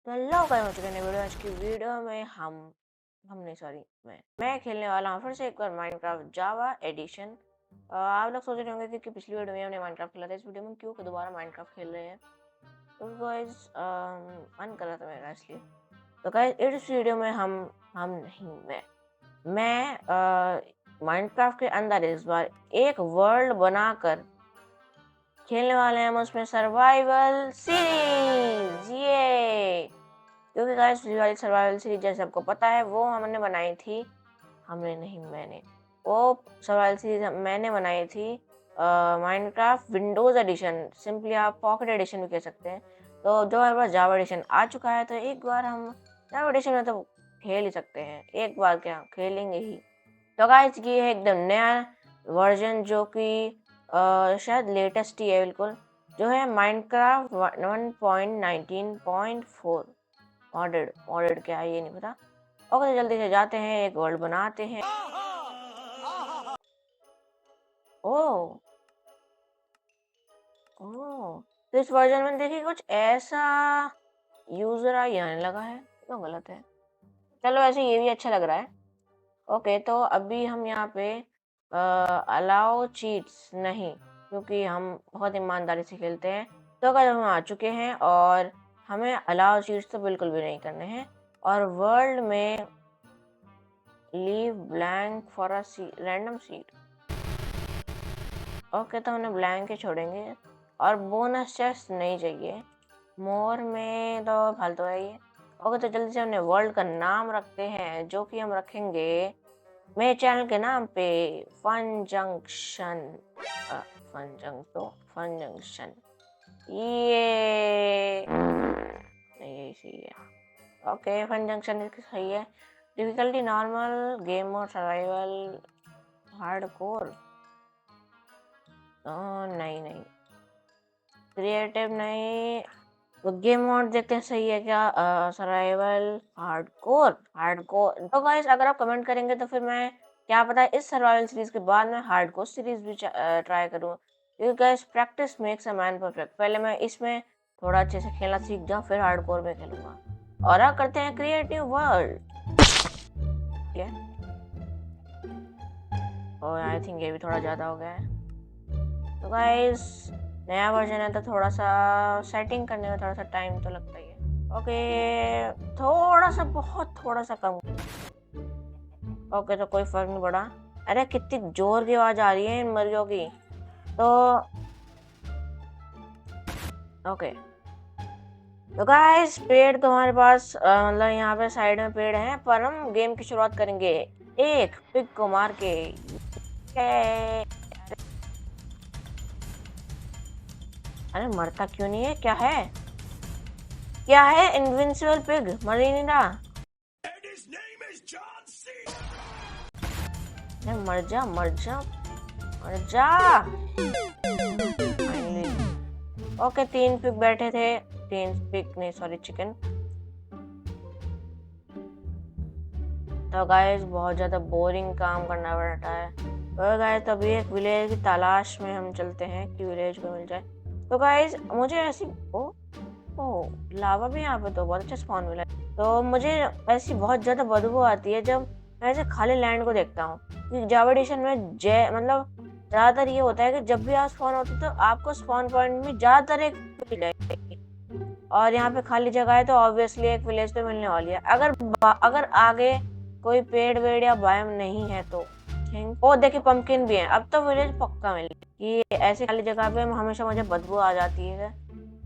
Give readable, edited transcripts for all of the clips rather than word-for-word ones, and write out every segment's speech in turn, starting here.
तो hello guys, हो चुके हैं वीडियो। आज की वीडियो में मैं खेलने वाला हूँ फिर से एक बार माइनक्राफ्ट जावा एडिशन। आप लोग सोच रहे होंगे कि पिछली वीडियो में हमने माइनक्राफ्ट खेला था, इस वीडियो में क्यों दोबारा माइनक्राफ्ट खेल रहे हैं। तो गाइस मन कर रहा था मेरा इसलिए। तो गाइस इस वीडियो में हम नहीं मैं माइनक्राफ्ट के अंदर इस बार एक वर्ल्ड बनाकर खेलने वाले हैं। हम उसमें सर्वाइवल सीरीज ये, क्योंकि गाइस पिछली वाली सर्वाइवल सीरीज जैसे आपको पता है वो हमने बनाई थी। हमने नहीं मैंने वो सर्वाइवल सीरीज मैंने बनाई थी माइनक्राफ्ट विंडोज एडिशन, सिंपली आप पॉकेट एडिशन भी कह सकते हैं। तो जो हमारे पास जावा एडिशन आ चुका है, तो एक बार हम जावा एडिशन में तो खेल ही सकते हैं। एक बार क्या खेलेंगे ही। तो गाइस ये है एकदम नया वर्जन जो कि शायद लेटेस्ट ही है बिल्कुल, जो है माइनक्राफ्ट 1.19.4 मॉडेड क्या है ये नहीं पता। ओके तो जल्दी से जाते हैं, एक वर्ल्ड बनाते हैं। ओ ओ तो इस वर्जन में देखिए कुछ ऐसा यूजर आई आने लगा है, तो गलत है। चलो ऐसे ये भी अच्छा लग रहा है। ओके तो अभी हम यहाँ पे अलाउ चीट्स नहीं, क्योंकि हम बहुत ईमानदारी से खेलते हैं। तो अगर हम आ चुके हैं और हमें अलाउ चीट्स तो बिल्कुल भी नहीं करने हैं, और वर्ल्ड में leave blank for a random seat. Okay तो हमने ब्लैंक ही छोड़ेंगे, और बोनस चेस्ट नहीं चाहिए। मोर में तो फालतू है ये। ओके तो जल्दी से हमने वर्ल्ड का नाम रखते हैं, जो कि हम रखेंगे मेरे चैनल के नाम पे, फन जंक्शन। फन जंक्शन ये नहीं सही है। ओके फन जंक्शन सही है। Difficulty normal, game mode, survival, hardcore नहीं नहीं, क्रिएटिव नहीं। तो गेम मोड देखते हैं सही है क्या, सर्वाइवल, हार्डकोर। तो गाइस अगर आप कमेंट करेंगे तो फिर मैं क्या पता इस सर्वाइवल सीरीज के बाद मैं हार्डकोर सीरीज भी ट्राई करूँ, क्योंकि guys practice makes a man perfect. पहले मैं इसमें थोड़ा अच्छे से खेलना सीख जाऊँ, फिर हार्डकोर में खेलूंगा। और अब करते हैं क्रिएटिव वर्ल्ड। और आई थिंक ये भी थोड़ा ज़्यादा हो गया है। तो गाइस नया वर्जन है तो थोड़ा सा सेटिंग करने में थोड़ा सा टाइम तो लगता ही है। ओके थोड़ा सा, बहुत थोड़ा सा कम। ओके तो कोई फर्क नहीं पड़ा। अरे कितनी जोर की आवाज आ रही है इन मरियों की। तो ओके तो गाइस पेड़ तो हमारे पास मतलब यहाँ पे साइड में पेड़ हैं, पर हम गेम की शुरुआत करेंगे एक पिग को मार के। अरे मरता क्यों नहीं है, क्या है क्या है, इनविंसिबल पिग मर ही नहीं रहा। अरे मर जा मर जा मर जा। ओके 3 पिग बैठे थे, 3 पिग नहीं सॉरी चिकन। तो गाइस बहुत ज़्यादा बोरिंग काम करना पड़ता है। तो गाइस तभी एक विलेज की तलाश में हम चलते हैं कि विलेज को मिल जाए। तो गाइस मुझे ऐसी ओ लावा भी यहाँ पे तो बहुत अच्छा स्पॉन मिला है। तो मुझे ऐसी बहुत ज़्यादा बदबू आती है जब मैं ऐसे खाली लैंड को देखता हूँ, कि जावा एडिशन में मतलब ज़्यादातर ये होता है कि जब भी आप स्पॉन होते तो आपको स्पॉन पॉइंट में ज़्यादातर एक मिलेगी, और यहाँ पे खाली जगह है तो ऑब्वियसली एक विलेज तो मिलने वाली है। अगर आगे कोई पेड़ वेड़ या बायोम नहीं है तो ओ देखिए पंपकिन भी है, अब तो विलेज पक्का मिल। ये ऐसी खाली जगह पे हमेशा मुझे बदबू आ जाती है।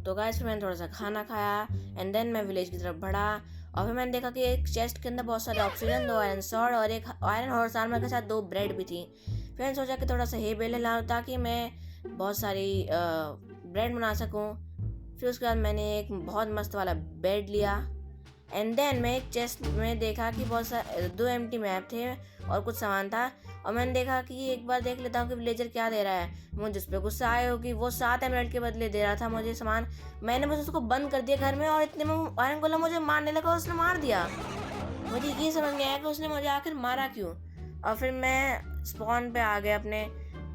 तो गाइस फिर मैंने थोड़ा सा खाना खाया एंड देन मैं विलेज की तरफ बढ़ा, और फिर मैंने देखा कि एक चेस्ट के अंदर बहुत सारे ऑक्सीजन, 2 आयरन सॉर्ड और एक आयरन हॉर्स आर्मर के साथ 2 ब्रेड भी थी। फिर मैंने सोचा कि थोड़ा सा हे बेले लाऊं ताकि मैं बहुत सारी ब्रेड बना सकूं। फिर उसके बाद मैंने एक बहुत मस्त वाला बेड लिया एंड देन मैं एक चेस्ट में देखा कि बहुत सारे 2 एम्प्टी मैप थे और कुछ सामान था, और मैंने देखा कि एक बार देख लेता हूँ कि विलेजर क्या दे रहा है। मुझे उस पर गुस्सा आया होगी, वो 7 एमराल्ड के बदले दे रहा था मुझे सामान। मैंने बस उसको बंद कर दिया घर में, और इतने में आयरन गोलम मुझे मारने लगा, उसने मार दिया। मुझे ये समझ नहीं आया कि उसने मुझे आखिर मारा क्यों। और फिर मैं स्पॉन पे आ गया अपने,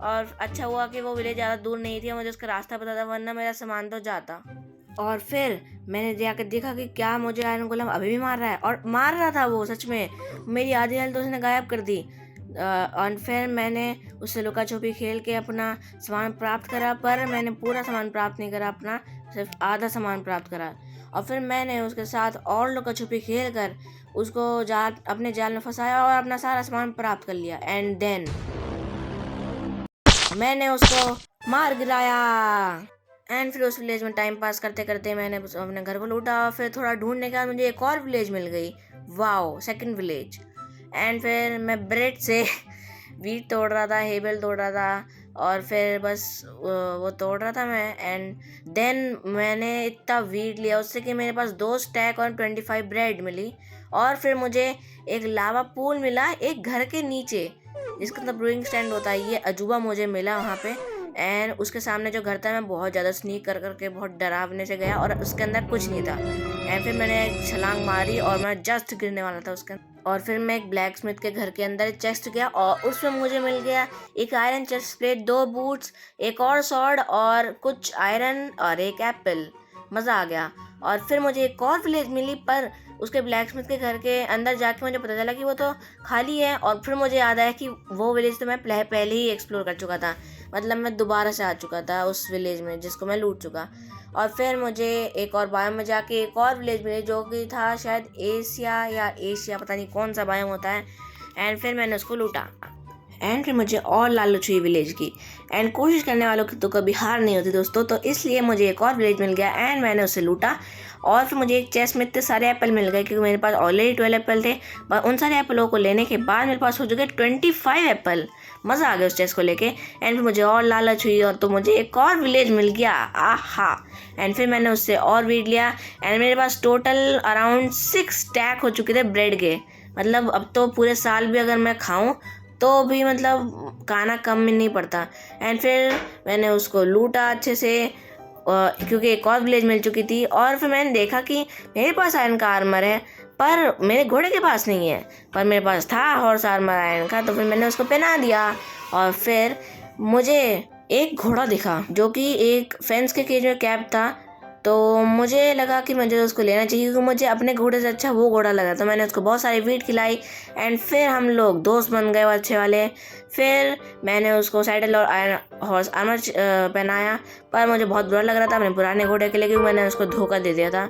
और अच्छा हुआ कि वो विलेज ज़्यादा दूर नहीं थी, मुझे उसका रास्ता पता था, वरना मेरा सामान तो जाता। और फिर मैंने जाकर देखा कि क्या मुझे आयरन गोलम अभी भी मार रहा है, और मार रहा था वो सच में। मेरी आधी हेल्थ उसने गायब कर दी। और फिर मैंने उससे लुका छुपी खेल के अपना सामान प्राप्त करा, पर मैंने पूरा सामान प्राप्त नहीं करा, अपना सिर्फ आधा सामान प्राप्त करा। और फिर मैंने उसके साथ और लुका छुपी खेल कर उसको अपने जाल में फंसाया और अपना सारा सामान प्राप्त कर लिया। एंड देन मैंने उसको मार गिराया। एंड फिर उस विलेज में टाइम पास करते करते मैंने अपने घर को लूटा। फिर थोड़ा ढूंढने के बाद मुझे एक और विलेज मिल गई। Wow, second village. एंड फिर मैं ब्रेड से वीट तोड़ रहा था, हेबल तोड़ रहा था, और फिर बस वो तोड़ रहा था मैं। एंड देन मैंने इतना वीट लिया उससे कि मेरे पास 2 स्टैक और 25 ब्रेड मिली। और फिर मुझे एक लावा पूल मिला एक घर के नीचे, जिसका मतलब ब्रूइंग स्टैंड होता है। ये अजूबा मुझे मिला वहाँ पे। एंड उसके सामने जो घर था, मैं बहुत ज़्यादा स्नीक कर करके बहुत डरावने से गया, और उसके अंदर कुछ नहीं था। एंड फिर मैंने एक छलांग मारी और मैं जस्ट गिरने वाला था उसके। और फिर मैं एक ब्लैक स्मिथ के घर के अंदर चेस्ट गया, और उसमें मुझे मिल गया एक आयरन चेस्ट प्लेट, 2 बूट्स, एक और स्वॉर्ड, और कुछ आयरन, और एक एप्पल। मज़ा आ गया। और फिर मुझे एक और विलेज मिली, पर उसके ब्लैक स्मिथ के घर के अंदर जाके मुझे पता चला कि वो तो खाली है। और फिर मुझे याद आया कि वो विलेज तो मैं पहले ही एक्सप्लोर कर चुका था, मतलब मैं दोबारा से आ चुका था उस विलेज में जिसको मैं लूट चुका। और फिर मुझे एक और बायोम में जाके एक और विलेज मिले, जो कि था शायद एशिया, पता नहीं कौन सा बायोम होता है। एंड फिर मैंने उसको लूटा। एंड फिर मुझे और लालच हुई विलेज की। एंड कोशिश करने वालों की तो कभी हार नहीं होती दोस्तों, तो इसलिए मुझे एक और विलेज मिल गया एंड मैंने उसे लूटा। और फिर मुझे एक चेस्ट में इतने सारे एप्पल मिल गए, क्योंकि मेरे पास ऑलरेडी 12 एप्पल थे। पर उन सारे एप्पलों को लेने के बाद मेरे पास हो चुके 25 एप्पल। मज़ा आ गया उस चेस्ट को लेके। एंड फिर मुझे और लालच हुई, और तो मुझे एक और विलेज मिल गया। आहा। एंड फिर मैंने उससे और वीट लिया। एंड मेरे पास टोटल अराउंड 6 स्टैक हो चुके थे ब्रेड के। मतलब अब तो पूरे साल भी अगर मैं खाऊं तो भी मतलब खाना कम में नहीं पड़ता। एंड फिर मैंने उसको लूटा अच्छे से, क्योंकि एक और विलेज मिल चुकी थी। और फिर मैंने देखा कि मेरे पास आयरन का आर्मर है, पर मेरे घोड़े के पास नहीं है, पर मेरे पास था हॉर्स आर्मर आयरन का। तो फिर मैंने उसको पहना दिया। और फिर मुझे एक घोड़ा दिखा जो कि एक फेंस के केज में कैप था। तो मुझे लगा कि मुझे उसको लेना चाहिए, क्योंकि मुझे अपने घोड़े से अच्छा वो घोड़ा लगा। तो मैंने उसको बहुत सारी वीट खिलाई। एंड फिर हम लोग दोस्त बन गए अच्छे वाले। फिर मैंने उसको सैडल और हॉर्स आर्मर पहनाया, पर मुझे बहुत बुरा लग रहा था अपने पुराने घोड़े के लिए, क्योंकि मैंने उसको धोखा दे दिया था।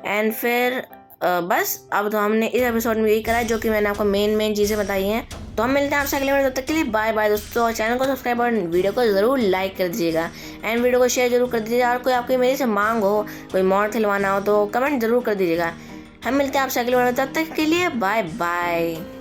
एंड फिर बस अब तो हमने इस एपिसोड में यही करा है, जो कि मैंने आपको मेन चीज़ें बताई हैं। तो हम मिलते हैं आपसे अगले वीडियो, तब तक के लिए बाय बाय दोस्तों। चैनल को सब्सक्राइब और वीडियो को ज़रूर लाइक कर दीजिएगा, एंड वीडियो को शेयर जरूर कर दीजिएगा। और कोई आपकी मेरे से मांग हो, कोई मॉड खिलवाना हो, तो कमेंट जरूर कर दीजिएगा। हम मिलते हैं आपसे अगले वीडियो में, तब तक के लिए बाय बाय।